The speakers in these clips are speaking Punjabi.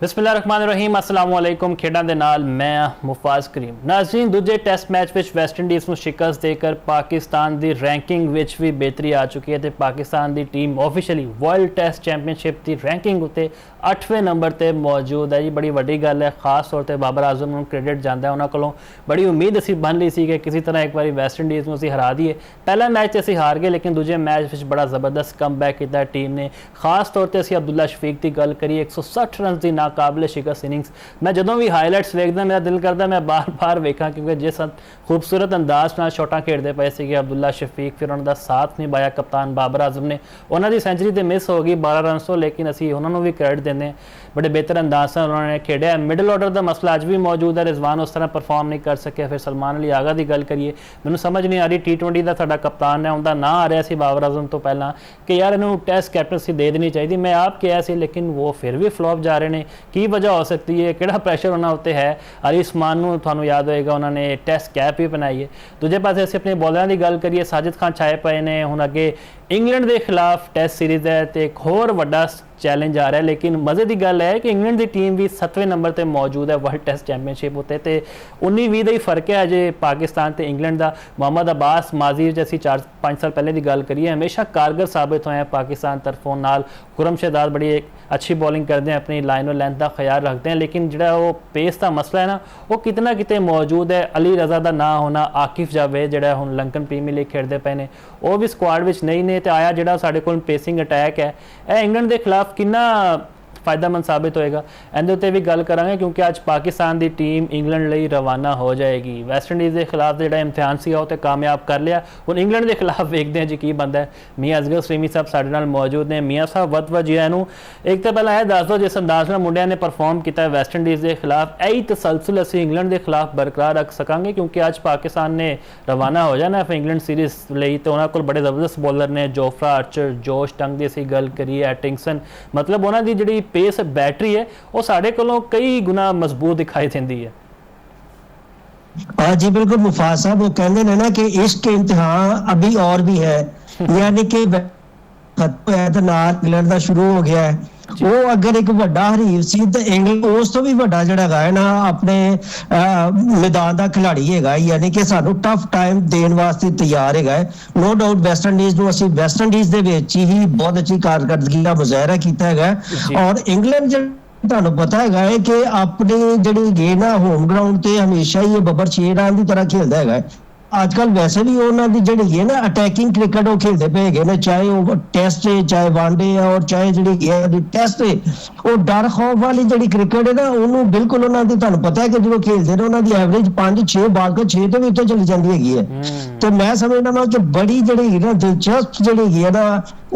बिस्मिल्लाहिर्रहमानिर्रहीम अस्सलाम वालेकुम। खेडां दे नाल मैं मुफाज करीम। नाज़रीन, दूजे टेस्ट मैच विच वैस्ट इंडीज़ को शिकस्त देकर पाकिस्तान की रैंकिंग विच भी बेहतरी आ चुकी है तो पाकिस्तान की team officially world test championship की रैंकिंग उत्ते 8वें नंबर पर मौजूद है जी। बड़ी वड्डी गल है, खास तौर पर बाबर आजम को क्रेडिट जाता है। उन्होंने कोलों बड़ी उम्मीद असी बन ली सी कि किसी तरह एक बार वैस्ट इंडीज़ को असी हरा दिए। पहला मैच असी हार गए, लेकिन दूजे मैच में बड़ा जबरदस्त कम बैक किया टीम ने। खास तौर पर असी अब्दुल्ला शफीक की गल करिए, 160 रन की काबिल शिकस्त इनिंग्स। मैं जो भी हाईलाइट्स वेखदा मेरा दिल करता मैं बार बार वेखा, क्योंकि जिस खूबसूरत अंदाज नाल शॉटां खेडते पे सी अब्दुल्ला शफीक, फिर उन्होंने साथ निभाया कप्तान बाबर आजम ने। उन्होंने सेंचुरी तो मिस हो गई 12 रन तो, लेकिन असी उन्होंने भी क्रेडिट देने, बड़े बेहतर अंदाज से उन्होंने खेड़ा। मिडल ऑर्डर का मसला अज भी मौजूद है, रिजवान उस तरह परफॉर्म नहीं कर सके। फिर सलमान अली आगा की गल करिए, मैंने समझ नहीं आ रही T20 का साडा कप्तान है, उनका ना आ रहा सी बाबर आजम तो पहला कि यार इन्होंने टेस्ट कैप्टनसी दे देनी चाहिए। मैं आप कहा सी, लेकिन वो फिर भी फ्लॉप जा रहे हैं। की वजह हो सकती है, कि प्रैशर उन्होंने उत्ते है। अली उस्मान को थानू याद होएगा, उन्होंने टेस्ट कैप भी बनाई है। दूजे पास असीं अपने बॉलर की गल करिए, साजिद खान छाए पे ने। हुण अगे इंग्लैंड के खिलाफ टेस्ट सीरीज़ है तो एक होर वड्डा चैलेंज आ रहा है, लेकिन मज़े की गल है कि इंग्लैंड की टीम भी 7वें नंबर पर मौजूद है वर्ल्ड टेस्ट चैंपीयनशिप उत्ते। तो 19-20 का ही फर्क है अजे पाकिस्तान तो इंग्लैंड का। मोहम्मद अब्बास माजी असी 4-5 साल पहले की गल करिए, हमेशा कारगर साबित होए हैं पाकिस्तान तरफों। नाल खुरम शहजाद बड़ी एक अच्छी बॉलिंग करते हैं, अपनी लाइन और लेंथ का ख्याल रखते हैं, लेकिन जो वो पेस का मसला है ना, वो कितना किते मौजूद है। अली रजा का ना होना, आकिफ जावेद जो हम लंकन प्रीमियर लीग खेलते पे ने, वो भी स्क्वाड में नहीं ने। तो आया जो साढ़े को पेसिंग अटैक है, यह इंग्लैंड के खिलाफ कितना फायदेमंद साबित होएगा, इहदे उत्ते भी गल करांगे, क्योंकि अज पाकिस्तान की टीम इंग्लैंड लई रवाना हो जाएगी। वैस्ट इंडीज़ के खिलाफ जो इम्तिहान सी वो कामयाब कर लिया। हुण इंग्लैंड के खिलाफ देखते हैं जी की बनता है। मियाँ असगर सलीमी साहब साडे नाल मौजूद ने। मियाँ साहब वत वजिया नूं एक तो पहला यह दस दो, जिस अंदाज नाल मुंडियां ने परफॉर्म किया वैस्ट इंडीज़ के खिलाफ, यही तसलसल असीं इंग्लैंड के खिलाफ बरकरार रख सकांगे, क्योंकि अज पाकिस्तान ने रवाना हो जाना फिर इंग्लैंड सीरीज़ लई। तो उन्होंने कोल बड़े जबरदस्त बॉलर ने, जोफ्रा आर्चर, जोश टंग की असीं गल करिए, एटिंगसन, मतलब उन्होंने जी पेस बैटरी है वो साढ़े कोलों कई गुना मजबूत दिखाई देती है। जी बिल्कुल मुफाज साहब, वो कहते हैं ना कि इश्क के इम्तिहान अभी और भी है, यानी कि इंग्लैंड का शुरू हो गया है। वो अगर एक वड्डा हरीफ सी तो इंग्लैंड उस तो भी वड्डा जिहड़ा है ना अपने मैदान का खिलाड़ी है, यानी कि सानू टफ टाइम देने वास्ते तैयार है। नो डाउट वैस्ट इंडीज़ नूं असीं वैस्ट इंडीज़ दे विच ही बहुत अच्छी कारकर्दगी का मुजाहरा किया है। और इंग्लैंड ਤੁਹਾਨੂੰ पता है कि अपनी जिहड़ी गेम है होम ग्राउंड ते हमेशा ही बबर शेरान की तरह खेलता है। आजकल वैसे भी उन्होंने जिहड़ी है ना अटैकिंग क्रिकेट वो खेलते पे है, चाहे वो टेस्ट है, चाहे वनडे है, और चाहे जिहड़ी टेस्ट है, वो डर खौफ वाली जिहड़ी क्रिकेट है ना, उन्होंने बिल्कुल उन्होंने तुहानू पता है कि जो खेलते हैं उन्होंने एवरेज 5-6 बाल के 6 तो भी उत्ते चली जाती है। तो मैं समझना वा कि बड़ी जिहड़ी ना दिलचस्प जिहड़ी है ना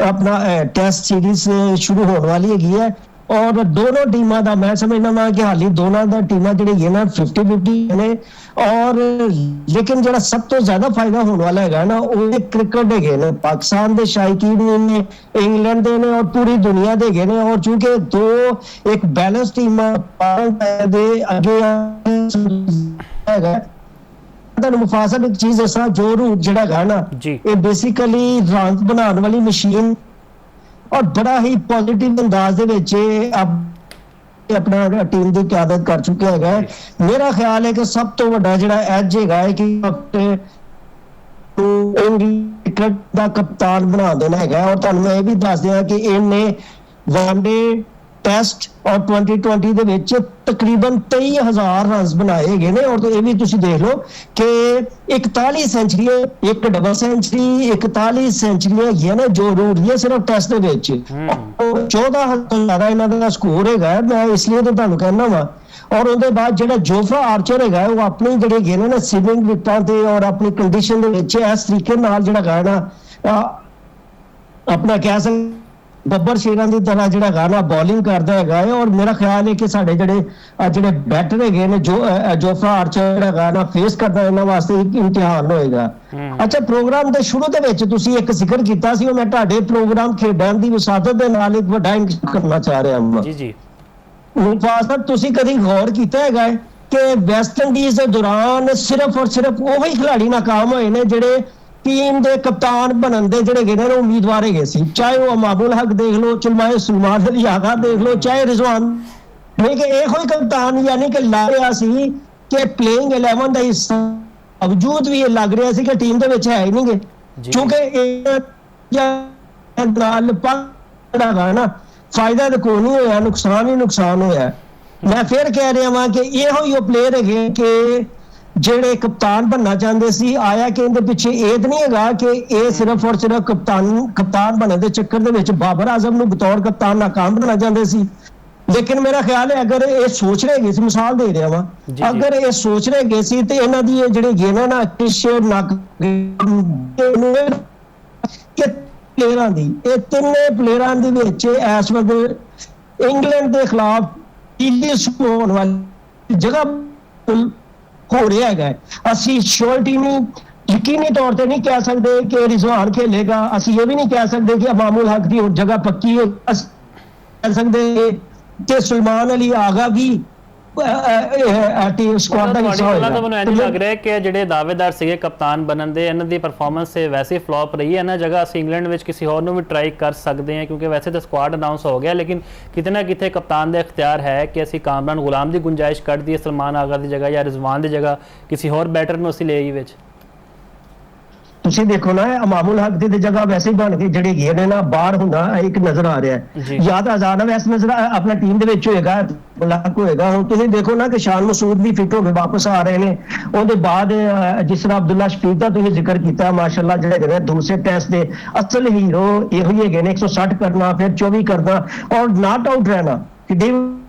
अपना टेस्ट सीरीज शुरू होने वाली है। और दोनों टीमों का मैं समझना वा कि हाली दोनों का टीमां जिहड़ी ना 50-50 ने। और लेकिन जो सब तो ज्यादा फायदा होने वाला है ना वो क्रिकेट है, पाकिस्तान के शायकीन ने, इंग्लैंड के ने और पूरी दुनिया के है। और चूंकि दो एक बैलेंस टीम अगे मुफासल एक चीज ऐसा जो रूट जिहड़ा है ना, ये बेसिकली रन बनाने वाली मशीन और बड़ा ही पॉजिटिव अंदाज अपना टीम की क्यादत कर चुके है। मेरा ख्याल है कि सब तो बड़ा जिहड़ा एज है कि क्रिकेट का कप्तान बना देना है। और तुहानू मैं भी दस दिया कि इन्हें वनडे टेस्ट और 2020 दे विच तकरीबन 23,000 रन बनाए गए ने। और तो ये भी तुसीं देख लो कि 41 सेंचुरी, एक डबल सेंचुरी, 41 सेंचुरी है ना जो रूट है सिर्फ टेस्ट दे विच। 14 तो ज्यादा इन्हां दा स्कोर है, मैं इसलिए तो तुहानू कहना वा। और उनके बाद जो जोफ्रा आर्चर है वो अपनी जिहड़ी ना स्विमिंग विकेटां ते और अपनी कंडीशन दे विच इस तरीके नाल जिहड़ा ना अपना कह सकते बब्बर शेरान की तरह जिहड़ा ना बॉलिंग करता है। और मेरा ख्याल है कि साडे जिहड़े बैटर है ने जो जोफ्रा आर्चर जिहड़ा ना फेस करता इन्हां वास्ते एक इम्तिहान होएगा। अच्छा, प्रोग्राम दे शुरू दे विच तुसीं एक जिक्र कीता सी, मैं तुहाडे प्रोग्राम खेडां दी विसादत दे नाल एक वड्डा करना चाह रहा हां। जी जी मुफाज साहब, तुसीं कदी गौर कीता है कि वेस्ट इंडीज़ के दौरान सिर्फ और सिर्फ वही खिलाड़ी नाकाम होए ने जिहड़े टीम के कप्तान बनने के जिहड़े उम्मीदवार है सी, चाहे वो मामूल हक देख लो, चाहे सलमान अली आगा देख लो, चाहे रिजवान ਨਹੀਂ ਕਿ ਇਹੋ ਹੀ ਕਪਤਾਨ ਯਾਨੀ ਕਿ ਲੱਗ ਰਿਹਾ ਸੀ ਕਿ ਪਲੇਇੰਗ 11 ਦਾ ਹਿੱਸਾ ਬਾਵਜੂਦ ਵੀ ਇਹ ਲੱਗ ਰਿਹਾ ਸੀ ਕਿ ਟੀਮ ਦੇ ਵਿੱਚ ਹੈ ਹੀ ਨਹੀਂਗੇ, ਕਿਉਂਕਿ ਇਹ ਨਾਲ ਪੜਾ ਨਾ ਫਾਇਦਾ ਤਾਂ ਕੋਈ ਨਹੀਂ ਹੋਇਆ, ਨੁਕਸਾਨ ਹੀ ਨੁਕਸਾਨ ਹੋਇਆ। ਮੈਂ ਫਿਰ ਕਹਿ ਰਿਹਾ ਵਾਂ ਕਿ ਇਹੋ ਹੀ ਉਹ ਪਲੇਅਰ ਹੈਗੇ ਕਿ ਜਿਹੜੇ ਕਪਤਾਨ ਬਣਨਾ ਚਾਹੁੰਦੇ ਸੀ। ਆਇਆ ਕਿ ਇਹਦੇ ਪਿੱਛੇ ਇਹ ਨਹੀਂ ਹੈਗਾ ਕਿ ਇਹ ਸਿਰਫ ਔਰ ਸਿਰਫ ਕਪਤਾਨ ਬਣਨ ਦੇ ਚੱਕਰ ਦੇ ਵਿੱਚ ਬਾਬਰ ਆਜ਼ਮ ਨੂੰ ਬਤੌਰ ਕਪਤਾਨ ਨਾਕਾਮ ਬਣਾਉਣਾ ਚਾਹੁੰਦੇ ਸੀ। ਲੇਕਿਨ ਮੇਰਾ ਖਿਆਲ ਹੈ ਅਗਰ ਇਹ ਸੋਚ ਰਹੇ ਗਏ ਸੀ, ਮਿਸਾਲ ਦੇ ਰਿਹਾ ਵਾਂ, ਅਗਰ ਇਹ ਸੋਚ ਰਹੇ ਗਏ ਸੀ ਤੇ ਇਹਨਾਂ ਦੀ ਇਹ ਜਿਹੜੇ ਗੇਮ ਹੈ ਨਾ ਪਲੇਅਰਾਂ ਦੀ, ਇਹ ਤਿੰਨੇ ਪਲੇਅਰਾਂ ਦੇ ਵਿੱਚ ਇਸ ਵਕਤ ਇੰਗਲੈਂਡ ਦੇ ਖਿਲਾਫ ਹੋਣ ਵਾਲੀ ਜਗ੍ਹਾ ਹੋ ਰਿਹਾ ਹੈਗਾ। ਅਸੀਂ ਸ਼ੋਰਟੀ ਨਹੀਂ, ਯਕੀਨੀ ਤੌਰ ਤੇ ਨਹੀਂ ਕਹਿ ਸਕਦੇ ਕਿ ਰਿਜ਼ਵਾਨ ਖੇਲੇਗਾ, ਅਸੀਂ ਇਹ ਵੀ ਨਹੀਂ ਕਹਿ ਸਕਦੇ ਕਿ ਇਮਾमुल हक ਦੀ ਜਗ੍ਹਾ ਪੱਕੀ ਹੈ, ਅਸੀਂ ਕਹਿ ਸਕਦੇ ਕਿ ਸੁਲਮਾਨ ਅਲੀ ਆਗਾ ਵੀ ਸਕੁਆਡ ਦਾ ਹਿੱਸਾ ਹੋਏਗਾ। ਤਾਂ ਮੈਨੂੰ ਇੰਜ ਲੱਗ ਰਿਹਾ ਕਿ ਜਿਹੜੇ ਦਾਅਵੇਦਾਰ ਸੀਗੇ ਕਪਤਾਨ ਬਣਨ ਦੇ, ਇਹਨਾਂ ਦੀ ਪਰਫਾਰਮੈਂਸ ਤੇ ਵੈਸੇ ਫਲॉप ਰਹੀ ਹੈ ਨਾ ਜਗ੍ਹਾ, ਅਸੀਂ ਇੰਗਲੈਂਡ ਵਿੱਚ ਕਿਸੇ ਹੋਰ ਨੂੰ ਵੀ ਟਰਾਈ ਕਰ ਸਕਦੇ ਹਾਂ, ਕਿਉਂਕਿ ਵੈਸੇ ਤਾਂ ਸਕੁਆਡ ਅਨਾਉਂਸ ਹੋ ਗਿਆ, ਲੇਕਿਨ ਕਿਤੇ ਨਾ ਕਿਤੇ ਕਪਤਾਨ ਦਾ ਇਖਤਿਆਰ ਹੈ ਕਿ ਅਸੀਂ ਕਾਮਰਾਨ ਗੁਲਾਮ ਦੀ ਗੁੰਜਾਇਸ਼ ਕੱਢ ਦਈਏ ਸਲਮਾਨ ਆਗਾ ਦੀ ਜਗ੍ਹਾ ਜਾਂ ਰਿਜ਼ਵਾਨ ਦੀ ਜਗ੍ਹਾ ਕਿਸੇ ਹੋਰ ਬੈਟਰ ਨੂੰ ਅਸੀਂ ਲੈ ਆਈਏ ਵਿੱਚ। ਤੁਸੀਂ ਦੇਖੋ ਨਾ ਇਮਾमुल हक ਦੀ ਜਗ੍ਹਾ ਵੈਸੇ ਹੀ ਬਣ ਕੇ ਜਿਹੜੇ ਗਏ ਨੇ ਨਾ ਬਾਹਰ ਹੁੰਦਾ ਇੱਕ ਨਜ਼ਰ ਆ ਰਿਹਾ ਹੈ, ਜਾਂ ਤਾਂ ਆਜ਼ਾਦ ਵੈਸ ਨਜ਼ਰ ਆਪਣਾ ਟੀਮ ਦੇ ਵਿੱਚ ਹੋਏਗਾ, ਮੁਲਾਕ ਹੋਏਗਾ। ਹੁਣ ਤੁਸੀਂ ਦੇਖੋ ਨਾ ਕਿ ਸ਼ਾਨ ਮਸੂਦ ਵੀ ਫਿੱਟ ਹੋ ਕੇ ਵਾਪਸ ਆ ਰਹੇ ਨੇ। ਉਹਦੇ ਬਾਅਦ ਜਿਸ ਤਰ੍ਹਾਂ ਅਬਦੁੱਲਾ ਸ਼ਫੀਕ ਦਾ ਤੁਸੀਂ ਜ਼ਿਕਰ ਕੀਤਾ, ਮਾਸ਼ਾਅੱਲਾ ਜਿਹੜੇ ਹੈਗੇ ਦੂਸਰੇ ਟੈਸਟ ਦੇ ਅਸਲ ਹੀਰੋ ਇਹੋ ਹੀ ਹੈਗੇ ਨੇ, 160 ਕਰਨਾ ਫਿਰ 24 ਕਰਨਾ ਔਰ ਨਾਟ ਆਊਟ ਰਹਿਣਾ।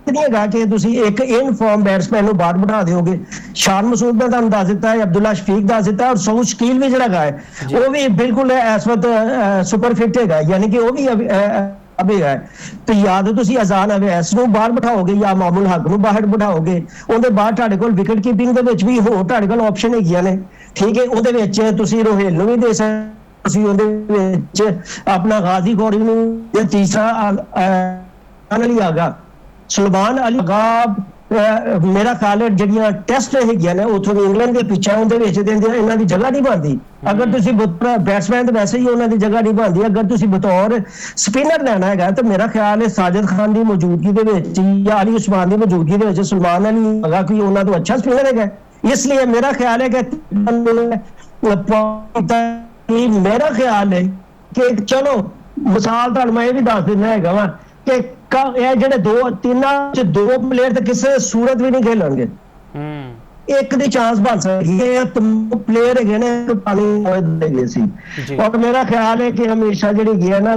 ਨਹੀਂ ਹੈਗਾ ਕਿ ਤੁਸੀਂ ਇੱਕ ਇਨ ਫਾਰਮ ਬੈਟਸਮੈਨ ਨੂੰ ਬਾਹਰ ਬਿਠਾ ਦਿਓਗੇ। ਸ਼ਾਨ ਮਸੂਦ ਨੇ ਤੁਹਾਨੂੰ ਦੱਸ ਦਿੱਤਾ ਹੈ, ਅਬਦੁੱਲਾ ਸ਼ਫੀਕ ਦੱਸ ਦਿੱਤਾ, ਔਰ ਸਊਦ ਸ਼ਕੀਲ ਵੀ ਜਿਹੜਾ ਹੈ ਉਹ ਵੀ ਬਿਲਕੁਲ ਇਸ ਵਕਤ ਸੁਪਰ ਫਿਟ ਹੈਗਾ, ਯਾਨੀ ਕਿ ਉਹ ਵੀ ਅਬੇ ਹੈ। ਤੇ ਯਾਦ ਤੁਸੀਂ ਅਜ਼ਾਨ ਅਵੈਸ ਨੂੰ ਬਾਹਰ ਬਿਠਾਓਗੇ ਜਾਂ ਇਮਾमुल हक ਨੂੰ ਬਾਹਰ ਬਿਠਾਓਗੇ, ਉਹਦੇ ਬਾਅਦ ਤੁਹਾਡੇ ਕੋਲ ਵਿਕਟ ਕੀਪਿੰਗ ਦੇ ਵਿੱਚ ਵੀ ਹੋਰ ਤੁਹਾਡੇ ਕੋਲ ਆਪਸ਼ਨ ਹੈਗੀਆਂ ਨੇ, ਠੀਕ ਹੈ। ਉਹਦੇ ਵਿੱਚ ਤੁਸੀਂ ਰੋਹੇਲ ਨੂੰ ਵੀ ਦੇ ਸਕਦੇ, ਤੁਸੀਂ ਉਹਦੇ ਵਿੱਚ ਆਪਣਾ ਗਾਜ਼ੀ ਗੌਰੀ ਨੂੰ, ਜਾਂ ਤੀਸਰਾ ਅਲੀ ਆਗਾ ਸੁਲਮਾਨ ਅਲੀ ਆਗਾ। ਮੇਰਾ ਖਿਆਲ ਹੈ ਜਿਹੜੀਆਂ ਟੈਸਟ ਹੈਗੀਆਂ ਨੇ ਉੱਥੋਂ ਦੀ ਇੰਗਲੈਂਡ ਦੇ ਪਿੱਛਾ ਉਹਦੇ ਵਿੱਚ ਦਿੰਦੇ ਇਹਨਾਂ ਦੀ ਜਗ੍ਹਾ ਨਹੀਂ ਬਣਦੀ। ਅਗਰ ਤੁਸੀਂ ਬੈਟਸਮੈਨ ਤਾਂ ਵੈਸੇ ਹੀ ਉਹਨਾਂ ਦੀ ਜਗ੍ਹਾ ਨਹੀਂ ਬਣਦੀ। ਅਗਰ ਤੁਸੀਂ ਬਤੌਰ ਸਪਿਨਰ ਲੈਣਾ ਹੈਗਾ ਤਾਂ ਮੇਰਾ ਖਿਆਲ ਹੈ ਸਾਜਿਦ ਖਾਨ ਦੀ ਮੌਜੂਦਗੀ ਦੇ ਵਿੱਚ ਜਾਂ ਅਲੀ ਉਸਮਾਨ ਦੀ ਮੌਜੂਦਗੀ ਦੇ ਵਿੱਚ ਸੁਲਮਾਨ ਅਲੀ ਆਗਾ ਕੋਈ ਉਹਨਾਂ ਤੋਂ ਅੱਛਾ ਸਪਿਨਰ ਹੈਗਾ। ਇਸ ਲਈ ਮੇਰਾ ਖਿਆਲ ਹੈ ਕਿ ਮੇਰਾ ਖਿਆਲ ਹੈ ਕਿ ਚਲੋ ਮਿਸਾਲ ਤੁਹਾਨੂੰ ਮੈਂ ਇਹ ਵੀ ਦੱਸ ਦਿੰਦਾ ਹੈਗਾ ਵਾ ਕਿ ਇਹ ਜਿਹੜੇ ਦੋ ਪਲੇਅਰ ਤਾਂ ਕਿਸੇ ਸੂਰਤ ਵੀ ਨਹੀਂ ਖੇਲਣਗੇ। ਇੱਕ ਦੀ ਚਾਂਸ ਬਣ ਸਕਦੀ ਹੈ, ਪਲੇਅਰ ਹੈਗੇ ਨੇ ਪਾਣੀ ਦੇ ਸੀ। ਔਰ ਮੇਰਾ ਖਿਆਲ ਹੈ ਕਿ ਹਮੇਸ਼ਾ ਜਿਹੜੀ ਗਿਆ ਨਾ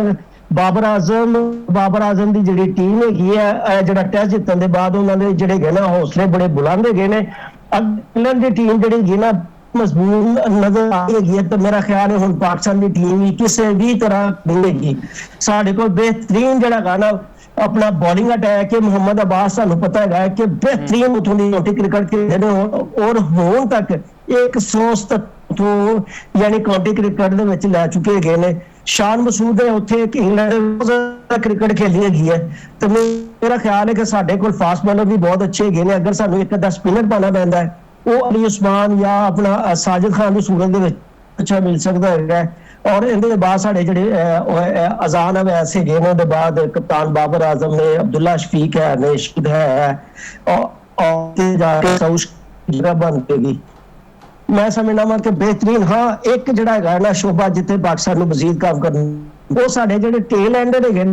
ਬਾਬਰ ਆਜ਼ਮ ਦੀ ਜਿਹੜੀ ਟੀਮ ਹੈਗੀ ਹੈ, ਜਿਹੜਾ ਟੈਸਟ ਜਿੱਤਣ ਦੇ ਬਾਅਦ ਉਹਨਾਂ ਦੇ ਜਿਹੜੇ ਹੈਗੇ ਨਾ ਹੌਸਲੇ ਬੜੇ ਬੁਲੰਦ ਹੈਗੇ ਨੇ। ਇੰਗਲੈਂਡ ਦੀ ਟੀਮ ਜਿਹੜੀ ਹੈਗੀ ਨਾ ਮਜ਼ਬੂਤ ਨਜ਼ਰ ਆ ਰਹੀ ਹੈ। ਤਾਂ ਮੇਰਾ ਖਿਆਲ ਹੈ ਹੁਣ ਪਾਕਿਸਤਾਨ ਦੀ ਟੀਮ ਵੀ ਕਿਸੇ ਵੀ ਤਰ੍ਹਾਂ ਮਿਲੇਗੀ। ਸਾਡੇ ਕੋਲ ਬਿਹਤਰੀਨ ਜਿਹੜਾ ਗਾ ਨਾ ਆਪਣਾ ਬॉलिंग ਅਟੈਕ ਹੈ। ਮੁਹੰਮਦ ਅब्बास ਸਾਨੂੰ ਪਤਾ ਹੈਗਾ ਕਿ ਬਿਹਤਰੀਨ ਉਥੋਂ ਦੀ ਕਾਉਂਟੀ ਕ੍ਰਿਕਟ ਖੇਡਦੇ ਨੇ ਔਰ ਹੁਣ ਤੱਕ 100 ਤੋਂ ਯਾਨੀ ਕਾਉਂਟੀ ਕ੍ਰਿਕਟ ਦੇ ਵਿੱਚ ਲੈ ਚੁੱਕੇ ਹੈਗੇ ਨੇ। ਸ਼ਾਨ ਮਸੂਦ ਹੈ ਉੱਥੇ ਇੰਗਲੈਂਡ ਦਾ ਕ੍ਰਿਕਟ ਖੇਲੀ ਹੈਗੀ ਹੈ। ਤੇ ਮੇਰਾ ਖਿਆਲ ਹੈ ਕਿ ਸਾਡੇ ਕੋਲ ਫਾਸਟ ਬੋਲਰ ਵੀ ਬਹੁਤ ਅੱਛੇ ਹੈਗੇ ਨੇ। ਅਗਰ ਸਾਨੂੰ ਇੱਕ ਅੱਧਾ ਸਪਿਨਰ ਪਾਣਾ ਪੈਂਦਾ ਹੈ ਉਹ ਅਲੀ ਉਸਮਾਨ ਜਾਂ ਆਪਣਾ ਸਾਜਿਦ ਖਾਨ ਦੀ ਸੂਰਤ ਦੇ ਵਿੱਚ ਅੱਛਾ ਮਿਲ ਸਕਦਾ ਹੈਗਾ। ਔਰ ਇਹਦੇ ਬਾਅਦ ਸਾਡੇ ਜਿਹੜੇ ਅਜ਼ਾਨ ਅਵੈਸ ਹੈਗੇ ਨੇ, ਉਹਦੇ ਬਾਅਦ ਕਪਤਾਨ ਬਾਬਰ ਆਜ਼ਮ ਨੇ, ਅਬਦੁੱਲਾ ਸ਼ਫੀਕ ਹੈ, ਨਿਸ਼ਦ ਹੈ ਔਰ ਜਾ ਕੇ ਸਊਦ ਜਗ੍ਹਾ ਬਣ ਪਏਗੀ। ਮੈਂ ਸਮਝਦਾ ਵਾਂ ਕਿ ਬਿਹਤਰੀਨ ਹਾਂ ਇੱਕ ਜਿਹੜਾ ਹੈਗਾ ਨਾ ਸ਼ੋਭਾ ਜਿੱਥੇ ਪਾਕਿਸਤਾਨ ਨੂੰ ਮਜ਼ੀਦ ਕੰਮ ਕਰਨਾ, ਉਹ ਸਾਡੇ ਜਿਹੜੇ ਟੇਲ ਐਂਡਰ ਹੈਗੇ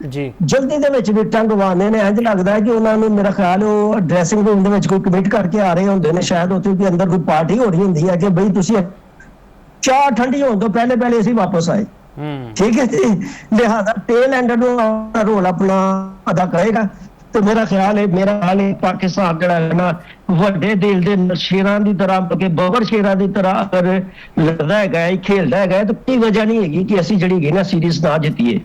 ਜੀ ਜਲਦੀ ਦੇ ਵਿੱਚ ਵਿਕਟਾਂ ਗਵਾਉਂਦੇ ਨੇ। ਇੰਝ ਲੱਗਦਾ ਹੈ ਕਿ ਉਹਨਾਂ ਨੂੰ ਮੇਰਾ ਖਿਆਲ ਉਹ ਡਰੈਸਿੰਗ ਰੂਮ ਦੇ ਵਿੱਚ ਕੋਈ ਕਮਿਟ ਕਰਕੇ ਆ ਰਹੇ ਹੁੰਦੇ ਨੇ, ਸ਼ਾਇਦ ਉੱਥੇ ਵੀ ਅੰਦਰ ਕੋਈ ਪਾਰਟੀ ਹੋ ਰਹੀ ਹੁੰਦੀ ਹੈ ਕਿ ਬਈ ਤੁਸੀਂ ਚਾਹ ਠੰਡੀ ਹੋਣ ਤੋਂ ਪਹਿਲੇ ਅਸੀਂ ਵਾਪਸ ਆਏ, ਠੀਕ ਹੈ ਜੀ। ਲਿਹਾਜ਼ਾ ਟੇਲ ਐਂਡਰ ਨੂੰ ਰੋਲ ਆਪਣਾ ਅਦਾ ਕਰੇਗਾ। ਤੇ ਮੇਰਾ ਖਿਆਲ ਹੈ ਪਾਕਿਸਤਾਨ ਜਿਹੜਾ ਹੈ ਨਾ ਵੱਡੇ ਦਿਲ ਦੇ ਸ਼ੇਰਾਂ ਦੀ ਤਰ੍ਹਾਂ ਕਿ ਬਬਰ ਸ਼ੇਰਾਂ ਦੀ ਤਰ੍ਹਾਂ ਅਗਰ ਲੜਦਾ ਹੈਗਾ, ਖੇਲਦਾ ਹੈਗਾ, ਤਾਂ ਕੋਈ ਵਜ੍ਹਾ ਨਹੀਂ ਹੈਗੀ ਕਿ ਅਸੀਂ ਜਿਹੜੀ ਹੈਗੀ ਨਾ ਸੀਰੀਜ਼ ਨਾ ਜਿੱਤੀਏ।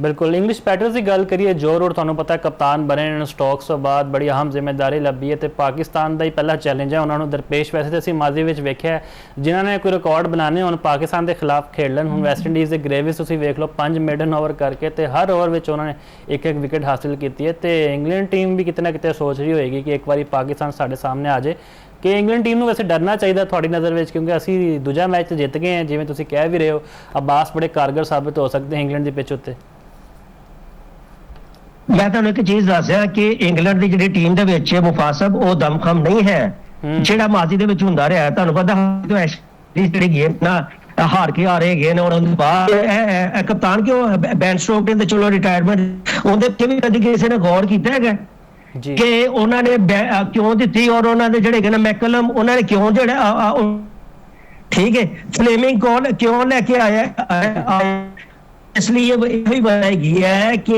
ਬਿਲਕੁਲ। ਇੰਗਲਿਸ਼ ਬੈਟਰਸ ਦੀ ਗੱਲ ਕਰੀਏ, ਜੋ ਰੂਟ ਤੁਹਾਨੂੰ ਪਤਾ ਕਪਤਾਨ ਬਣੇ ਨੇ, ਸਟੋਕਸ ਤੋਂ ਬਾਅਦ ਬੜੀ ਅਹਿਮ ਜ਼ਿੰਮੇਵਾਰੀ ਲੱਭੀ ਹੈ ਤੇ ਪਾਕਿਸਤਾਨ ਦਾ ਹੀ ਪਹਿਲਾ ਚੈਲੰਜ ਹੈ ਉਹਨਾਂ ਨੂੰ ਦਰਪੇਸ਼। ਵੈਸੇ ਤਾਂ ਅਸੀਂ ਮਾਜ਼ੀ ਵਿੱਚ ਵੇਖਿਆ ਜਿਨ੍ਹਾਂ ਨੇ ਕੋਈ ਰਿਕਾਰਡ ਬਣਾਉਣੇ ਹੁਣ ਪਾਕਿਸਤਾਨ ਦੇ ਖਿਲਾਫ ਖੇਡ ਲੈਣ। ਹੁਣ ਵੈਸਟ ਇੰਡੀਜ਼ ਦੇ ਗ੍ਰੇਵਿਸ ਤੁਸੀਂ ਵੇਖ ਲਓ 5 ਮੇਡਨ ਓਵਰ ਕਰਕੇ ਤੇ ਹਰ ਓਵਰ ਵਿੱਚ ਉਹਨਾਂ ਨੇ ਇੱਕ ਵਿਕਟ ਹਾਸਿਲ ਕੀਤੀ ਹੈ। ਤੇ ਇੰਗਲੈਂਡ ਟੀਮ ਵੀ ਕਿਤੇ ਨਾ ਕਿਤੇ ਸੋਚ ਰਹੀ ਹੋਏਗੀ ਕਿ ਇੱਕ ਵਾਰੀ ਪਾਕਿਸਤਾਨ ਸਾਡੇ ਸਾਹਮਣੇ ਆ ਜਾਏ। ਕਿ ਇੰਗਲੈਂਡ ਟੀਮ ਨੂੰ ਵੈਸੇ ਡਰਨਾ ਚਾਹੀਦਾ ਤੁਹਾਡੀ ਨਜ਼ਰ ਵਿੱਚ, ਕਿਉਂਕਿ ਅਸੀਂ ਦੂਜਾ ਮੈਚ ਜਿੱਤ ਗਏ ਹਾਂ, ਜਿਵੇਂ ਤੁਸੀਂ ਕਹਿ ਵੀ ਰਹੇ ਹੋ ਅब्बास ਬੜੇ ਕਾਰਗਰ ਸਾਬਿਤ ਹੋ ਸਕਦੇ ਇੰਗਲੈਂਡ ਦੀ ਪਿੱਚ ਉੱਤੇ। ਮੈਂ ਤੁਹਾਨੂੰ ਇੱਕ ਚੀਜ਼ ਦੱਸਿਆ ਕਿ ਇੰਗਲੈਂਡ ਦੀ ਜਿਹੜੀ ਟੀਮ ਦੇ ਵਿੱਚ ਮੁਫਾਸਬ ਉਹ ਦਮਖਮ ਨਹੀਂ ਹੈ ਜਿਹੜਾ ਮਾਜ਼ੀ ਦੇ ਵਿੱਚ ਹੁੰਦਾ ਰਿਹਾ। ਤੁਹਾਨੂੰ ਪਤਾ ਜਿਹੜੀ ਗੇਮ ਨਾ ਹਾਰ ਕੇ ਆ ਰਹੇ ਗਏ ਨੇ ਉਹਨਾਂ ਦੇ ਬਾਅਦ ਇਹ ਕਪਤਾਨ ਕਿਉਂ ਬੈਨ ਸਟੋਕ ਨੇ, ਚਲੋ ਰਿਟਾਇਰਮੈਂਟ ਉਹਦੇ ਤੇ ਵੀ ਕਦੀ ਕਿਸੇ ਨੇ ਗੌਰ ਕੀਤਾ ਹੈਗਾ ਕਿ ਉਹਨਾਂ ਨੇ ਕਿਉਂ ਦਿੱਤੀ, ਔਰ ਉਹਨਾਂ ਦੇ ਜਿਹੜੇ ਨਾ ਮੈਕਲਮ ਉਹਨਾਂ ਨੇ ਕਿਉਂ ਜਿਹੜਾ ਠੀਕ ਹੈ ਫਲੇਮਿੰਗ ਕੋਲ ਕਿਉਂ ਲੈ ਕੇ ਆਇਆ। ਇਸ ਲਈ ਇਹ ਵੀ ਬਣਾਈ ਹੈ ਕਿ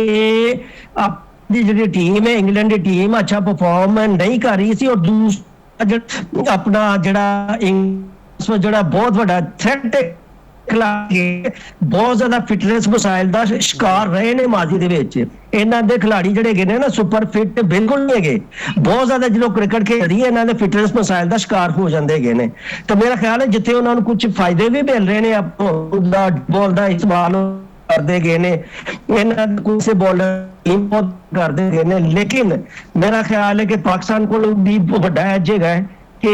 ਆਪਣੀ ਜਿਹੜੀ ਟੀਮ ਹੈ ਇੰਗਲੈਂਡ ਦੀ ਟੀਮ ਅੱਛਾ ਪਰਫਾਰਮ ਨਹੀਂ ਕਰ ਰਹੀ ਸੀ, ਔਰ ਦੂਸਰਾ ਆਪਣਾ ਜਿਹੜਾ ਬਹੁਤ ਵੱਡਾ ਥ੍ਰੈਟ ਖਿਲਾੜੀ ਬਹੁਤ ਜ਼ਿਆਦਾ ਫਿਟਨੈਸ ਮਸਾਇਲ ਦਾ ਸ਼ਿਕਾਰ ਰਹੇ ਨੇ ਮਾਜ਼ੀ ਦੇ ਵਿੱਚ। ਇਹਨਾਂ ਦੇ ਖਿਲਾੜੀ ਜਿਹੜੇ ਹੈਗੇ ਨੇ ਨਾ ਸੁਪਰ ਫਿਟ ਬਿਲਕੁਲ ਨਹੀਂ ਹੈਗੇ, ਬਹੁਤ ਜ਼ਿਆਦਾ ਜਦੋਂ ਕ੍ਰਿਕਟ ਖੇਡਦੀ ਹੈ ਇਹਨਾਂ ਦੇ ਫਿਟਨੈਸ ਮਸਾਇਲ ਦਾ ਸ਼ਿਕਾਰ ਹੋ ਜਾਂਦੇ ਹੈਗੇ ਨੇ। ਤਾਂ ਮੇਰਾ ਖਿਆਲ ਹੈ ਜਿੱਥੇ ਉਹਨਾਂ ਨੂੰ ਕੁਝ ਫਾਇਦੇ ਵੀ ਮਿਲ ਰਹੇ ਨੇ ਬਾਲ ਦਾ ਇਸਤੇਮਾਲ ਕਰਦੇ ਗਏ ਨੇ, ਇਹਨਾਂ ਕੁਝ ਬੋਲਰ ਬਹੁਤ ਕਰਦੇ ਗਏ ਨੇ, ਲੇਕਿਨ ਮੇਰਾ ਖਿਆਲ ਹੈ ਕਿ ਪਾਕਿਸਤਾਨ ਕੋਲ ਵੀ ਵੱਡਾ ਐਜ ਹੈਗਾ ਕਿ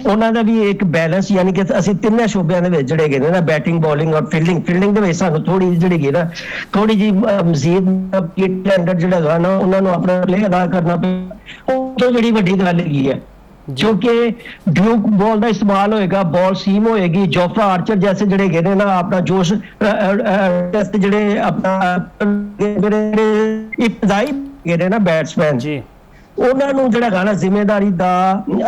ਉਹਨਾਂ ਦਾ ਵੀ ਇੱਕ ਬੈਲੈਂਸ, ਯਾਨੀ ਕਿ ਅਸੀਂ ਤਿੰਨੇ ਸ਼ੋਬਿਆਂ ਦੇ ਵਿੱਚ ਜਿਹੜੇ ਗਏ ਨਾ ਬੈਟਿੰਗ ਬੋਲਿੰਗ ਔਰ ਫੀਲਡਿੰਗ ਦੇ ਵਿੱਚ ਸਾਨੂੰ ਥੋੜੀ ਜਿਹੜੀ ਗਈ ਨਾ ਥੋੜੀ ਜੀ ਮਜ਼ੀਦ ਸਟੈਂਡਰਡ ਜਿਹੜਾ ਹੈਗਾ ਨਾ ਉਹਨਾਂ ਨੂੰ ਆਪਣਾ ਪਲੇ ਅਦਾ ਕਰਨਾ ਪਿਆ। ਉਹ ਤੋਂ ਜਿਹੜੀ ਵੱਡੀ ਗੱਲ ਹੈਗੀ ਹੈ ਕਿਉਂਕਿ ਡਿਊਕ ਬॉल ਦਾ ਇਸਤੇਮਾਲ ਹੋਏਗਾ, ਬॉल ਸੀਮ ਹੋਏਗੀ, ਜੋਫਰਾ ਆਰਚਰ ਜੈਸੇ ਜਿਹੜੇ ਗਏ ਨੇ ਨਾ ਆਪਣਾ ਜੋਸ਼ ਟੈਸਟ ਜਿਹੜੇ ਆਪਣਾ ਇਬਤਦਾਈ ਗਏ ਨੇ ਨਾ ਬੈਟਸਮੈਨ ਜੀ ਉਹਨਾਂ ਨੂੰ ਜਿਹੜਾ ਗਾਣਾ ਜ਼ਿੰਮੇਵਾਰੀ ਦਾ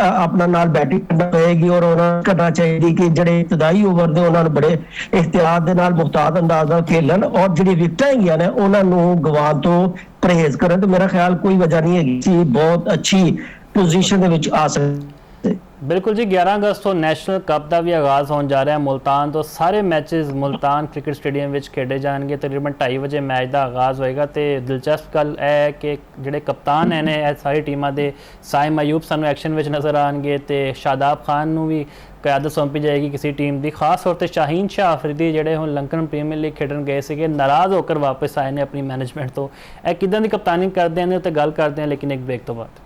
ਆਪਣਾ ਨਾਲ ਬੈਟਿੰਗ ਕਰਨਾ ਪਏਗੀ, ਔਰ ਉਹਨਾਂ ਕਰਨਾ ਚਾਹੀਦੀ ਕਿ ਜਿਹੜੇ ਇਬਤਦਾਈ ਓਵਰ ਦੇ ਉਹਨਾਂ ਨੂੰ ਬੜੇ ਇhtiyat ਦੇ ਨਾਲ ਮੁਹਤਾਤ ਅੰਦਾਜ਼ ਨਾਲ ਖੇਲਣ, ਔਰ ਜਿਹੜੀ ਵਿਕਟਾਂ ਹੈਗੀਆਂ ਨੇ ਉਹਨਾਂ ਨੂੰ ਗਵਾਉਣ ਤੋਂ ਪਰਹੇਜ਼ ਕਰਨ। ਤੇ ਮੇਰਾ ਖਿਆਲ ਕੋਈ ਵਜ੍ਹਾ ਨਹੀਂ ਹੈਗੀ ਸੀ ਬਹੁਤ ਅੱਛੀ ਪੋਜੀਸ਼ਨ ਦੇ ਵਿੱਚ ਆ ਸਕਦੇ। ਬਿਲਕੁਲ ਜੀ, 11 ਅਗਸਤ ਤੋਂ ਨੈਸ਼ਨਲ ਕੱਪ ਦਾ ਵੀ ਆਗਾਜ਼ ਹੋਣ ਜਾ ਰਿਹਾ। ਮੁਲਤਾਨ ਤੋਂ ਸਾਰੇ ਮੈਚਸ ਮੁਲਤਾਨ ਕ੍ਰਿਕਟ ਸਟੇਡੀਅਮ ਵਿੱਚ ਖੇਡੇ ਜਾਣਗੇ। ਤਕਰੀਬਨ 2:30 ਵਜੇ ਮੈਚ ਦਾ ਆਗਾਜ਼ ਹੋਏਗਾ ਤੇ ਦਿਲਚਸਪ ਗੱਲ ਇਹ ਹੈ ਕਿ ਜਿਹੜੇ ਕਪਤਾਨ ਨੇ ਇਹ ਸਾਰੀ ਟੀਮਾਂ ਦੇ ਸਾਇਮ ਅਯੂਬ ਸਾਨੂੰ ਐਕਸ਼ਨ ਵਿੱਚ ਨਜ਼ਰ ਆਉਣਗੇ ਤੇ ਸ਼ਾਦਾਬ ਖਾਨ ਨੂੰ ਵੀ ਕਿਆਦਤ ਸੌਂਪੀ ਜਾਏਗੀ ਕਿਸੇ ਟੀਮ ਦੀ। ਖਾਸ ਤੌਰ ਤੇ ਸ਼ਾਹੀਨ ਸ਼ਾਹ ਅਫਰੀਦੀ ਜਿਹੜੇ ਹੁਣ ਲੰਕਨ ਪ੍ਰੀਮੀਅਰ ਲੀਗ ਖੇਡਣ ਗਏ ਸੀਗੇ, ਨਾਰਾਜ਼ ਹੋ ਕੇ ਵਾਪਸ ਆਏ ਨੇ ਆਪਣੀ ਮੈਨੇਜਮੈਂਟ ਤੋਂ। ਇਹ ਕਿੱਦਾਂ ਦੀ ਕਪਤਾਨੀ ਕਰਦੇ ਨੇ ਉੱਤੇ ਗੱਲ ਕਰਦੇ ਹਾਂ, ਲੇਕਿਨ ਇੱਕ ਬ੍ਰੇਕ ਤੋਂ ਬਾਅਦ।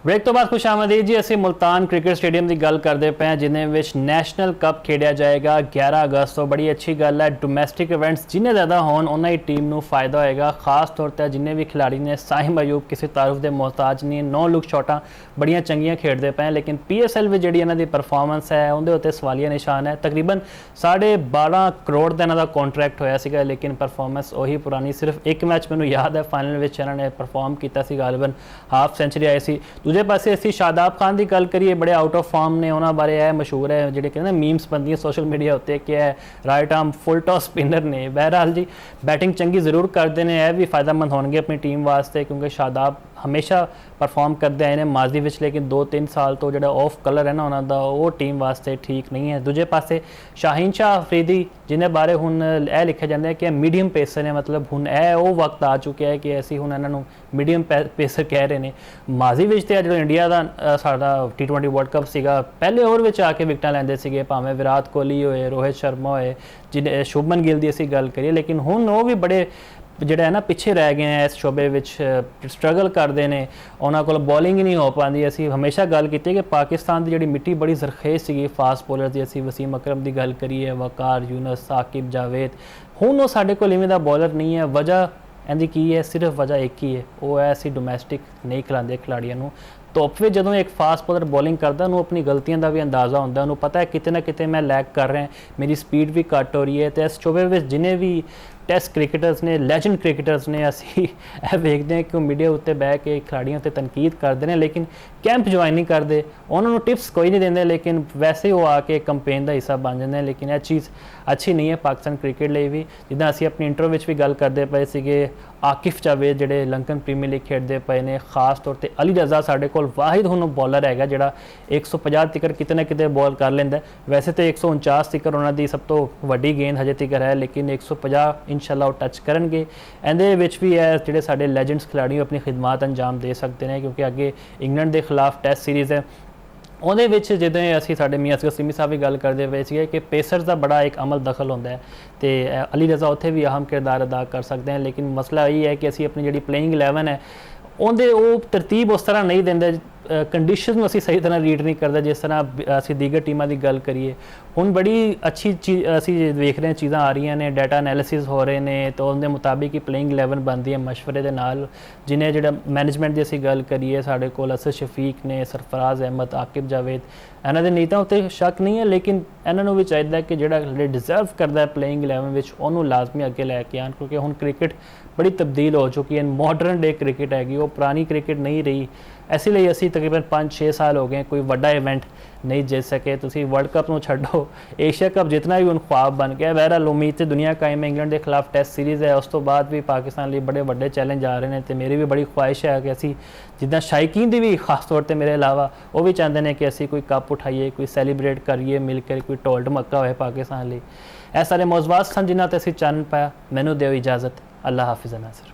ਬ੍ਰੇਕ ਤੋਂ ਬਾਅਦ ਖੁਸ਼ ਆਮਦੀਦ ਜੀ। ਅਸੀਂ ਮੁਲਤਾਨ ਕ੍ਰਿਕਟ ਸਟੇਡੀਅਮ ਦੀ ਗੱਲ ਕਰਦੇ ਪਏ ਹਾਂ ਜਿਹਦੇ ਵਿੱਚ ਨੈਸ਼ਨਲ ਕੱਪ ਖੇਡਿਆ ਜਾਏਗਾ 11 ਅਗਸਤ ਤੋਂ। ਬੜੀ ਅੱਛੀ ਗੱਲ ਹੈ, ਡੋਮੈਸਟਿਕ ਇਵੈਂਟਸ ਜਿੰਨੇ ਜ਼ਿਆਦਾ ਹੋਣ ਉਹਨਾਂ ਹੀ ਟੀਮ ਨੂੰ ਫਾਇਦਾ ਹੋਏਗਾ। ਖਾਸ ਤੌਰ ਤੇ ਜਿੰਨੇ ਵੀ ਖਿਡਾਰੀ ਨੇ ਸਾਇਮ ਅਯੂਬ ਕਿਸੇ ਤਾਰਫ ਦੇ ਮੁਹਤਾਜ ਨਹੀਂ, 9 ਲੁੱਕ ਸ਼ਾਟਾਂ ਬੜੀਆਂ ਚੰਗੀਆਂ ਖੇਡਦੇ ਪਏ, ਲੇਕਿਨ PSL ਵਿੱਚ ਜਿਹੜੀ ਇਹਨਾਂ ਦੀ ਪਰਫਾਰਮੈਂਸ ਹੈ ਉਹਦੇ ਉੱਤੇ ਸਵਾਲੀਆ ਨਿਸ਼ਾਨ ਹੈ। ਤਕਰੀਬਨ 12.5 ਕਰੋੜ ਦਾ ਇਹਨਾਂ ਦਾ ਕੰਟਰੈਕਟ ਹੋਇਆ ਸੀਗਾ, ਲੇਕਿਨ ਪਰਫਾਰਮੈਂਸ ਉਹੀ ਪੁਰਾਣੀ। ਸਿਰਫ ਇੱਕ ਮੈਚ ਮੈਨੂੰ ਯਾਦ ਹੈ ਫਾਈਨਲ ਵਿੱਚ ਇਹਨਾਂ ਨੇ ਪਰਫਾਰਮ ਕੀਤਾ ਸੀ, ਗਾਲਬਨ ਹਾਫ ਸੈਂਚੁਰੀ ਆਈ ਸੀ। ਦੂਜੇ ਪਾਸੇ ਅਸੀਂ ਸ਼ਾਦਾਬ ਖਾਨ ਦੀ ਗੱਲ ਕਰੀਏ, ਬੜੇ ਆਊਟ ਆਫ ਫਾਰਮ ਨੇ। ਉਹਨਾਂ ਬਾਰੇ ਇਹ ਮਸ਼ਹੂਰ ਹੈ ਜਿਹੜੇ ਕਹਿੰਦੇ ਮੀਮਸ ਬਣਦੀਆਂ ਸੋਸ਼ਲ ਮੀਡੀਆ ਉੱਤੇ ਕਿ ਇਹ right arm full toss spinner ਨੇ। ਬਹਿਰਹਾਲ ਜੀ ਬੈਟਿੰਗ ਚੰਗੀ ਜ਼ਰੂਰ ਕਰਦੇ ਨੇ, ਇਹ ਵੀ ਫਾਇਦਾਮੰਦ ਹੋਣਗੇ ਆਪਣੀ ਟੀਮ ਵਾਸਤੇ ਕਿਉਂਕਿ ਸ਼ਾਦਾਬ ਹਮੇਸ਼ਾ ਪਰਫਾਰਮ ਕਰਦੇ ਆਏ ਨੇ ਮਾਜ਼ੀ ਵਿੱਚ, ਲੇਕਿਨ 2-3 ਸਾਲ ਤੋਂ ਜਿਹੜਾ ਆਫ ਕਲਰ ਹੈ ਨਾ ਉਹਨਾਂ ਦਾ ਉਹ ਟੀਮ ਵਾਸਤੇ ਠੀਕ ਨਹੀਂ ਹੈ। ਦੂਜੇ ਪਾਸੇ ਸ਼ਾਹੀਨ ਸ਼ਾਹ ਅਫਰੀਦੀ ਜਿਹਨੇ ਬਾਰੇ ਹੁਣ ਇਹ ਲਿਖਿਆ ਜਾਂਦਾ ਹੈ ਕਿ ਮੀਡੀਅਮ ਪੇਸਰ ਨੇ, ਮਤਲਬ ਹੁਣ ਇਹ ਉਹ ਵਕਤ ਆ ਚੁੱਕਿਆ ਹੈ ਕਿ ਅਸੀਂ ਹੁਣ ਇਹਨਾਂ ਨੂੰ ਮੀਡੀਅਮ ਪੇਸਰ ਕਹਿ ਰਹੇ ਨੇ। ਮਾਜ਼ੀ ਵਿੱਚ ਤੇ ਜਿਹੜਾ ਇੰਡੀਆ ਦਾ ਸਾਡਾ T20 ਵਰਲਡ ਕੱਪ ਸੀਗਾ, ਪਹਿਲੇ ਓਵਰ ਵਿੱਚ ਆ ਕੇ ਵਿਕਟਾਂ ਲੈਂਦੇ ਸੀਗੇ, ਭਾਵੇਂ ਵਿਰਾਟ ਕੋਹਲੀ ਹੋਏ, ਰੋਹਿਤ ਸ਼ਰਮਾ ਹੋਏ, ਜਿਹਨੇ ਸ਼ੁਭਮਨ ਗਿੱਲ ਦੀ ਅਸੀਂ ਗੱਲ ਕਰੀਏ, ਲੇਕਿਨ ਹੁਣ ਉਹ ਵੀ ਬੜੇ ਜਿਹੜਾ ਹੈ ਨਾ ਪਿੱਛੇ ਰਹਿ ਗਏ ਹੈ ਇਸ ਸ਼ੋਬੇ ਵਿੱਚ, ਸਟਰਗਲ ਕਰਦੇ ਨੇ, ਉਹਨਾਂ ਕੋਲ ਬੋਲਿੰਗ ਹੀ ਨਹੀਂ ਹੋ ਪਾਉਂਦੀ। ਅਸੀਂ ਹਮੇਸ਼ਾ ਗੱਲ ਕੀਤੀ ਕਿ ਪਾਕਿਸਤਾਨ ਦੀ ਜਿਹੜੀ ਮਿੱਟੀ ਬੜੀ ਜ਼ਰਖੇਜ਼ ਸੀਗੀ ਫਾਸਟ ਬੋਲਰ ਦੀ, ਅਸੀਂ ਵਸੀਮ ਅਕਰਮ ਦੀ ਗੱਲ ਕਰੀਏ, ਵਕਾਰ, ਯੂਨਸ, ਸਾਕਿਬ, ਜਾਵੇਦ, ਹੁਣ ਉਹ ਸਾਡੇ ਕੋਲ ਇਵੇਂ ਦਾ ਬੋਲਰ ਨਹੀਂ ਹੈ। ਵਜ੍ਹਾ ਇਹਦੀ ਕੀ ਹੈ? ਸਿਰਫ ਵਜ੍ਹਾ ਇੱਕ ਹੀ ਹੈ, ਉਹ ਹੈ ਅਸੀਂ ਡੋਮੈਸਟਿਕ ਨਹੀਂ ਖਿਲਾਉਂਦੇ ਖਿਲਾੜੀਆਂ ਨੂੰ। ਧੁੱਪ ਵਿੱਚ ਜਦੋਂ ਇੱਕ ਫਾਸਟ ਬੋਲਰ ਬੋਲਿੰਗ ਕਰਦਾ ਉਹਨੂੰ ਆਪਣੀ ਗਲਤੀਆਂ ਦਾ ਵੀ ਅੰਦਾਜ਼ਾ ਹੁੰਦਾ, ਉਹਨੂੰ ਪਤਾ ਹੈ ਕਿਤੇ ਨਾ ਕਿਤੇ ਮੈਂ ਲੈਗ ਕਰ ਰਿਹਾ, ਮੇਰੀ ਸਪੀਡ ਵੀ ਘੱਟ ਹੋ ਰਹੀ ਹੈ। ਤੇ ਇਸ ਸ਼ੋਬੇ ਵਿੱਚ ਜਿੰਨੇ ਵੀ ਟੈਸਟ ਕ੍ਰਿਕਟਰਸ ਨੇ, ਲੈਜੈਂਡ ਕ੍ਰਿਕਟਰਸ ਨੇ, ਅਸੀਂ ਇਹ ਵੇਖਦੇ ਹਾਂ ਕਿ ਉਹ ਮੀਡੀਆ ਉੱਤੇ ਬਹਿ ਕੇ ਖਿਡਾਰੀਆਂ ਉੱਤੇ ਤਨਕੀਦ ਕਰਦੇ ਨੇ, ਲੇਕਿਨ ਕੈਂਪ ਜੁਆਇਨ ਨਹੀਂ ਕਰਦੇ, ਉਹਨਾਂ ਨੂੰ ਟਿਪਸ ਕੋਈ ਨਹੀਂ ਦਿੰਦੇ, ਲੇਕਿਨ ਵੈਸੇ ਉਹ ਆ ਕੇ ਕੰਪੇਨ ਦਾ ਹਿੱਸਾ ਬਣ ਜਾਂਦੇ ਨੇ। ਲੇਕਿਨ ਇਹ ਚੀਜ਼ ਅੱਛੀ ਨਹੀਂ ਹੈ ਪਾਕਿਸਤਾਨ ਕ੍ਰਿਕਟ ਲਈ ਵੀ। ਜਿੱਦਾਂ ਅਸੀਂ ਆਪਣੀ ਇੰਟਰੋ ਵਿੱਚ ਵੀ ਗੱਲ ਕਰਦੇ ਪਏ ਸੀਗੇ, ਆਕਿਫ ਜਾਵੇਦ ਜਿਹੜੇ ਲੰਕਨ ਪ੍ਰੀਮੀਅਰ ਲੀਗ ਖੇਡਦੇ ਪਏ ਨੇ, ਖਾਸ ਤੌਰ ਤੇ ਅਲੀ ਰਜ਼ਾ ਸਾਡੇ ਕੋਲ ਵਾਹਿਦ ਹੁਣ ਬੋਲਰ ਹੈਗਾ ਜਿਹੜਾ 150 ਤੀਕਰ ਕਿਤੇ ਨਾ ਕਿਤੇ ਬੋਲ ਕਰ ਲੈਂਦਾ। ਵੈਸੇ ਤੇ 149 ਤੀਕਰ ਉਹਨਾਂ ਦੀ ਸਭ ਤੋਂ ਵੱਡੀ ਗੇਂਦ ਹਜੇ ਤੀਕਰ ਹੈ, ਲੇਕਿਨ 150 ਇੰਸ਼ਾਅੱਲਾ ਉਹ ਟੱਚ ਕਰਨਗੇ। ਇਹਦੇ ਵਿੱਚ ਵੀ ਇਹ ਜਿਹੜੇ ਸਾਡੇ ਲੈਜੈਂਡਸ ਖਿਡਾਰੀ ਆਪਣੀ ਖਿਦਮਤ ਅੰਜਾਮ ਦੇ ਸਕਦੇ ਨੇ, ਕਿਉਂਕਿ ਅੱਗੇ ਇੰਗਲੈਂਡ ਦੇ ਖਿਲਾਫ ਟੈਸਟ ਸੀਰੀਜ਼ ਹੈ। ਉਹਦੇ ਵਿੱਚ ਜਦੋਂ ਅਸੀਂ ਸਾਡੇ ਮੀਆਂ ਅਸਗਰ ਸਿਮੀ ਸਾਹਿਬ ਵੀ ਗੱਲ ਕਰਦੇ ਪਏ ਸੀਗੇ ਕਿ ਪੇਸਰਸ ਦਾ ਬੜਾ ਇੱਕ ਅਮਲ ਦਖਲ ਹੁੰਦਾ ਹੈ ਤੇ ਅਲੀ ਰਜ਼ਾ ਉੱਥੇ ਵੀ ਅਹਿਮ ਕਿਰਦਾਰ ਅਦਾ ਕਰ ਸਕਦੇ ਹਨ। ਲੇਕਿਨ ਮਸਲਾ ਇਹ ਹੈ ਕਿ ਅਸੀਂ ਆਪਣੀ ਜਿਹੜੀ ਪਲੇਇੰਗ 11 ਹੈ ਉਹਦੇ ਉਹ ਤਰਤੀਬ ਉਸ ਤਰ੍ਹਾਂ ਨਹੀਂ ਦਿੰਦੇ ਕੰਡੀਸ਼ਨ ਨੂੰ ਅਸੀਂ ਸਹੀ ਤਰ੍ਹਾਂ ਰੀਡ ਨਹੀਂ ਕਰਦੇ ਜਿਸ ਤਰ੍ਹਾਂ ਅਸੀਂ ਦੀਗਰ ਟੀਮਾਂ ਦੀ ਗੱਲ ਕਰੀਏ। ਹੁਣ ਬੜੀ ਅੱਛੀ ਚੀਜ਼ ਅਸੀਂ ਵੇਖ ਰਹੇ ਹਾਂ, ਚੀਜ਼ਾਂ ਆ ਰਹੀਆਂ ਨੇ, ਡਾਟਾ ਐਨਾਲਿਸਿਸ ਹੋ ਰਹੇ ਨੇ, ਤਾਂ ਉਹਦੇ ਮੁਤਾਬਿਕ ਹੀ ਪਲੇਇੰਗ 11 ਬਣਦੀ ਹੈ ਮਸ਼ਵਰੇ ਦੇ ਨਾਲ। ਜਿਹਨੇ ਜਿਹੜਾ ਮੈਨੇਜਮੈਂਟ ਦੀ ਅਸੀਂ ਗੱਲ ਕਰੀਏ, ਸਾਡੇ ਕੋਲ ਅਸਦ ਸ਼ਫੀਕ ਨੇ, ਸਰਫਰਾਜ਼ ਅਹਿਮਦ, ਆਕਿਬ ਜਾਵੇਦ, ਇਹਨਾਂ ਦੇ ਨੀਤਾਂ ਉੱਤੇ ਸ਼ੱਕ ਨਹੀਂ ਹੈ, ਲੇਕਿਨ ਇਹਨਾਂ ਨੂੰ ਵੀ ਚਾਹੀਦਾ ਕਿ ਜਿਹੜਾ ਡਿਜ਼ਰਵ ਕਰਦਾ ਹੈ ਪਲੇਇੰਗ 11 ਵਿੱਚ ਉਹਨੂੰ ਲਾਜ਼ਮੀ ਅੱਗੇ ਲੈ ਕੇ ਆਉਣ, ਕਿਉਂਕਿ ਹੁਣ ਕ੍ਰਿਕਟ ਬੜੀ ਤਬਦੀਲ ਹੋ ਚੁੱਕੀ ਹੈ। ਮਾਡਰਨ ਡੇ ਕ੍ਰਿਕਟ ਹੈਗੀ, ਉਹ ਪੁਰਾਣੀ ਕ੍ਰਿਕਟ ਨਹੀਂ ਰਹੀ। ਇਸ ਲਈ ਅਸੀਂ ਤਕਰੀਬਨ 5-6 ਸਾਲ ਹੋ ਗਏ ਕੋਈ ਵੱਡਾ ਇਵੈਂਟ ਨਹੀਂ ਜਿੱਤ ਸਕੇ। ਤੁਸੀਂ ਵਰਲਡ ਕੱਪ ਨੂੰ ਛੱਡੋ, ਏਸ਼ੀਆ ਕੱਪ ਜਿਤਨਾ ਵੀ ਹੁਣ ख्वाब ਬਣ ਗਿਆ। ਬਹਿਰਹਾਲ ਉਮੀਦ ਤੇ ਦੁਨੀਆ ਕਾਇਮ ਹੈ, ਇੰਗਲੈਂਡ ਦੇ ਖਿਲਾਫ ਟੈਸਟ ਸੀਰੀਜ਼ ਹੈ, ਉਸ ਤੋਂ ਬਾਅਦ ਵੀ ਪਾਕਿਸਤਾਨ ਲਈ ਬੜੇ ਵੱਡੇ ਚੈਲੰਜ ਆ ਰਹੇ ਨੇ, ਤੇ ਮੇਰੀ ਵੀ ਬੜੀ ਖੁਆਇਸ਼ ਹੈ ਕਿ ਅਸੀਂ ਜਿੱਦਾਂ ਸ਼ਾਇਕੀਨ ਦੀ ਵੀ ਖਾਸ ਤੌਰ ਤੇ ਮੇਰੇ ਇਲਾਵਾ ਉਹ ਵੀ ਚਾਹੁੰਦੇ ਨੇ ਕਿ ਅਸੀਂ ਕੋਈ ਕੱਪ ਉਠਾਈਏ, ਕੋਈ ਸੈਲੀਬ੍ਰੇਟ ਕਰੀਏ ਮਿਲ ਕੇ, ਕੋਈ ਢੋਲ ਢਮੱਕਾ ਹੋਏ ਪਾਕਿਸਤਾਨ ਲਈ। ਇਹ ਸਾਰੇ ਮੌਜ਼ੂਆਤ ਸਨ ਜਿਨ੍ਹਾਂ ਤੇ ਅਸੀਂ ਚਾਨਣ ਪਾਇਆ। ਮੈਨੂੰ ਦਿਓ ਇਜਾਜ਼ਤ। ਅੱਲਾ ਹਾਫਿਜ਼ ਨਾਜ਼ਰ।